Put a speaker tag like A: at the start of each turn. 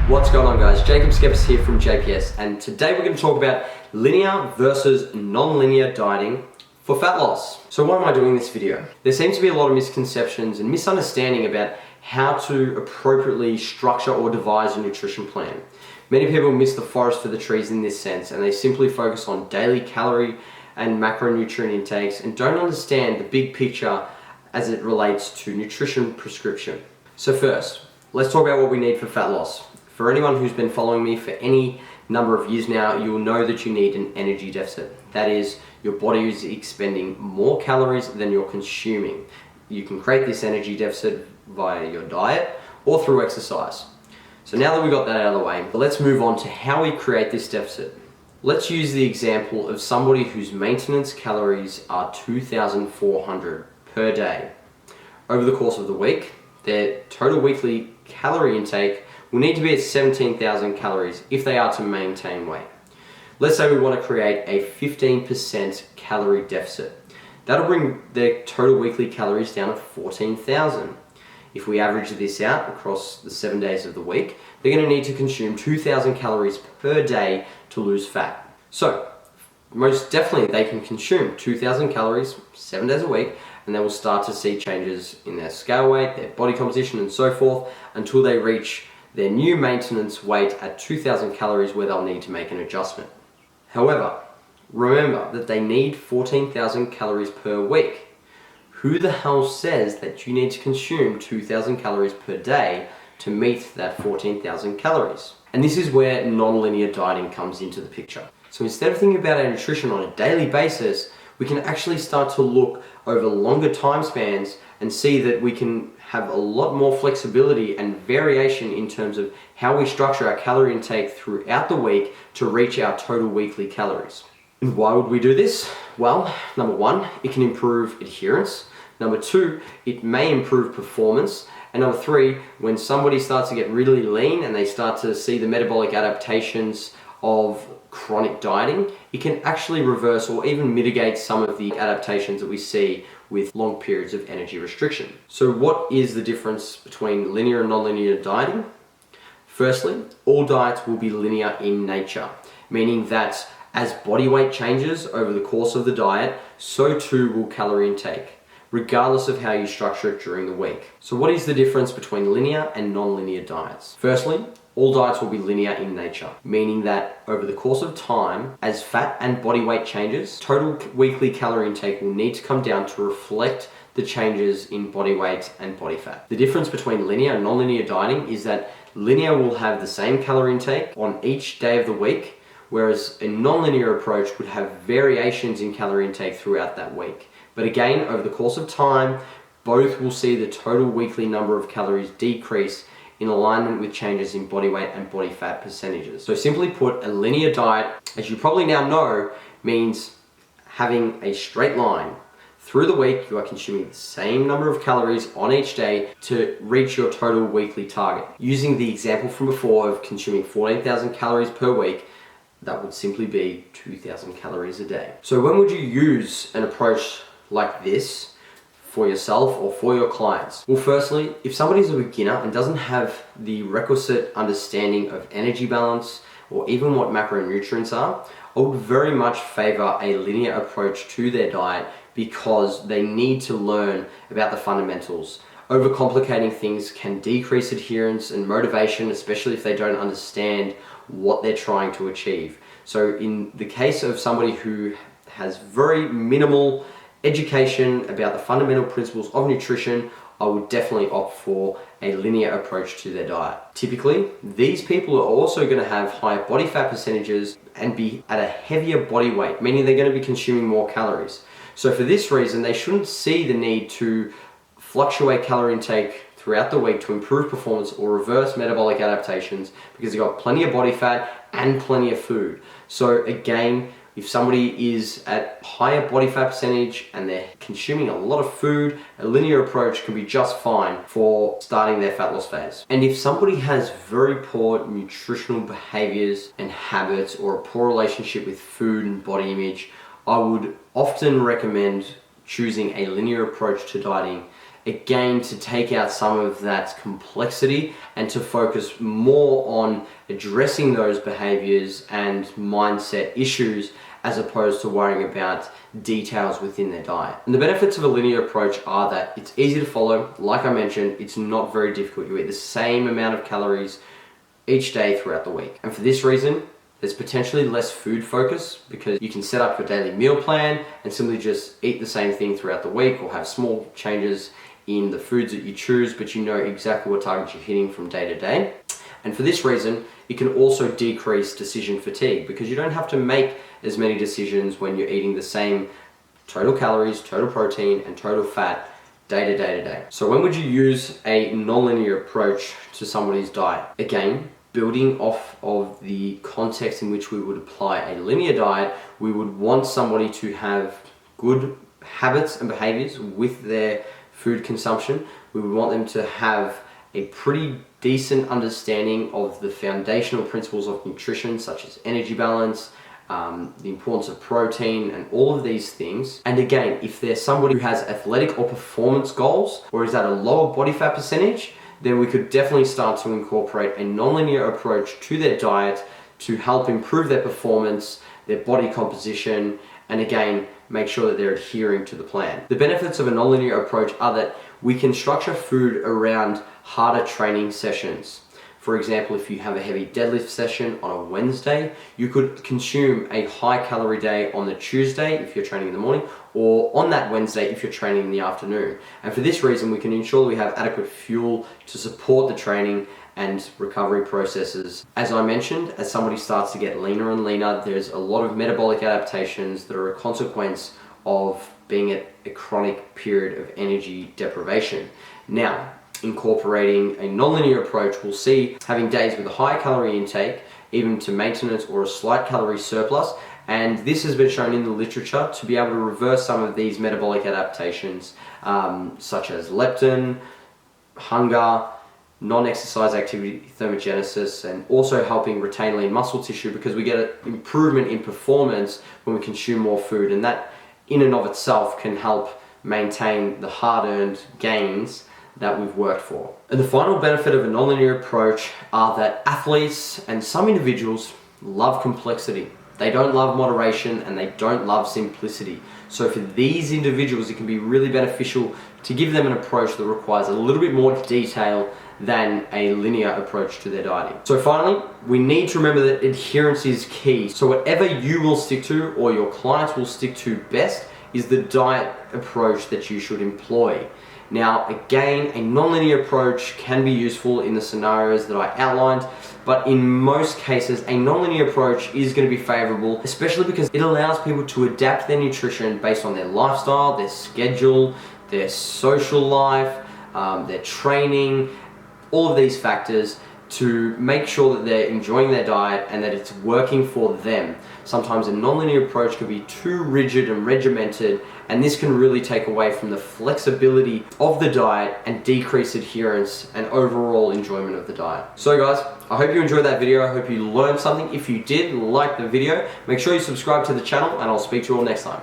A: What's going on, guys? Jacob Skeppers here from JPS, and today we're going to talk about linear versus non-linear dieting for fat loss. So why am I doing this video? There seems to be a lot of misconceptions and misunderstanding about how to appropriately structure or devise a nutrition plan. Many people miss the forest for the trees in this sense, and they simply focus on daily calorie and macronutrient intakes and don't understand the big picture as it relates to nutrition prescription. So first, let's talk about what we need for fat loss. For anyone who's been following me for any number of years now, you'll know that you need an energy deficit. That is, your body is expending more calories than you're consuming. You can create this energy deficit via your diet or through exercise. So now that we've got that out of the way, let's move on to how we create this deficit. Let's use the example of somebody whose maintenance calories are 2,400 per day. Over the course of the week, their total weekly calorie intake will need to be at 17,000 calories if they are to maintain weight. Let's say we want to create a 15% calorie deficit. That'll bring their total weekly calories down to 14,000. If we average this out across the 7 days of the week, they're going to need to consume 2,000 calories per day to lose fat. So, most definitely they can consume 2,000 calories 7 days a week, and they will start to see changes in their scale weight, their body composition, and so forth until they reach their new maintenance weight at 2,000 calories where they'll need to make an adjustment. However, remember that they need 14,000 calories per week. Who the hell says that you need to consume 2,000 calories per day to meet that 14,000 calories? And this is where non-linear dieting comes into the picture. So instead of thinking about our nutrition on a daily basis, we can actually start to look over longer time spans and see that we can have a lot more flexibility and variation in terms of how we structure our calorie intake throughout the week to reach our total weekly calories. And why would we do this? Well, number one, it can improve adherence. Number two, it may improve performance. And number three, when somebody starts to get really lean and they start to see the metabolic adaptations of chronic dieting, it can actually reverse or even mitigate some of the adaptations that we see with long periods of energy restriction. So what is the difference between linear and non-linear dieting? Firstly, all diets will be linear in nature, meaning that as body weight changes over the course of the diet, so too will calorie intake, regardless of how you structure it during the week. So what is the difference between linear and non-linear diets? Firstly, all diets will be linear in nature, meaning that over the course of time, as fat and body weight changes, total weekly calorie intake will need to come down to reflect the changes in body weight and body fat. The difference between linear and non-linear dieting is that linear will have the same calorie intake on each day of the week, whereas a non-linear approach would have variations in calorie intake throughout that week. But again, over the course of time, both will see the total weekly number of calories decrease in alignment with changes in body weight and body fat percentages. So simply put, a linear diet, as you probably now know, means having a straight line. Through the week, you are consuming the same number of calories on each day to reach your total weekly target. Using the example from before of consuming 14,000 calories per week, that would simply be 2,000 calories a day. So when would you use an approach like this for yourself or for your clients? Well, firstly, if somebody's a beginner and doesn't have the requisite understanding of energy balance or even what macronutrients are, I would very much favor a linear approach to their diet because they need to learn about the fundamentals. Overcomplicating things can decrease adherence and motivation, especially if they don't understand what they're trying to achieve. So in the case of somebody who has very minimal education about the fundamental principles of nutrition, I would definitely opt for a linear approach to their diet. Typically, these people are also going to have higher body fat percentages and be at a heavier body weight, meaning they're going to be consuming more calories. So for this reason, they shouldn't see the need to fluctuate calorie intake throughout the week to improve performance or reverse metabolic adaptations because they've got plenty of body fat and plenty of food. So again, if somebody is at higher body fat percentage and they're consuming a lot of food, a linear approach can be just fine for starting their fat loss phase. And if somebody has very poor nutritional behaviors and habits or a poor relationship with food and body image, I would often recommend choosing a linear approach to dieting again, to take out some of that complexity and to focus more on addressing those behaviors and mindset issues as opposed to worrying about details within their diet. And the benefits of a linear approach are that it's easy to follow. Like I mentioned, it's not very difficult. You eat the same amount of calories each day throughout the week. And for this reason, there's potentially less food focus because you can set up your daily meal plan and simply just eat the same thing throughout the week, or have small changes in the foods that you choose, but you know exactly what targets you're hitting from day to day. And for this reason, it can also decrease decision fatigue because you don't have to make as many decisions when you're eating the same total calories, total protein, and total fat day to day to day. So when would you use a nonlinear approach to somebody's diet? Again, building off of the context in which we would apply a linear diet, we would want somebody to have good habits and behaviors with their food consumption. We would want them to have a pretty decent understanding of the foundational principles of nutrition, such as energy balance, the importance of protein, and all of these things. And again, if there's somebody who has athletic or performance goals or is at a lower body fat percentage, then we could definitely start to incorporate a nonlinear approach to their diet to help improve their performance, their body composition, and again, make sure that they're adhering to the plan. The benefits of a nonlinear approach are that we can structure food around harder training sessions. For example, if you have a heavy deadlift session on a Wednesday, you could consume a high calorie day on the Tuesday if you're training in the morning, or on that Wednesday if you're training in the afternoon. And for this reason, we can ensure that we have adequate fuel to support the training and recovery processes. As I mentioned, as somebody starts to get leaner and leaner, there's a lot of metabolic adaptations that are a consequence of being at a chronic period of energy deprivation. Now, incorporating a nonlinear approach, we'll see having days with a high calorie intake, even to maintenance or a slight calorie surplus. And this has been shown in the literature to be able to reverse some of these metabolic adaptations, such as leptin, hunger, non-exercise activity thermogenesis, and also helping retain lean muscle tissue, because we get an improvement in performance when we consume more food, and that in and of itself can help maintain the hard-earned gains that we've worked for. And the final benefit of a nonlinear approach are that athletes and some individuals love complexity. They don't love moderation and they don't love simplicity. So for these individuals, it can be really beneficial to give them an approach that requires a little bit more detail than a linear approach to their dieting. So finally, we need to remember that adherence is key. So whatever you will stick to or your clients will stick to best is the diet approach that you should employ. Now, again, a nonlinear approach can be useful in the scenarios that I outlined, but in most cases, a nonlinear approach is going to be favorable, especially because it allows people to adapt their nutrition based on their lifestyle, their schedule, their social life, their training, all of these factors, to make sure that they're enjoying their diet and that it's working for them. Sometimes a nonlinear approach can be too rigid and regimented, and this can really take away from the flexibility of the diet and decrease adherence and overall enjoyment of the diet. So guys, I hope you enjoyed that video. I hope you learned something. If you did like the video, make sure you subscribe to the channel, and I'll speak to you all next time.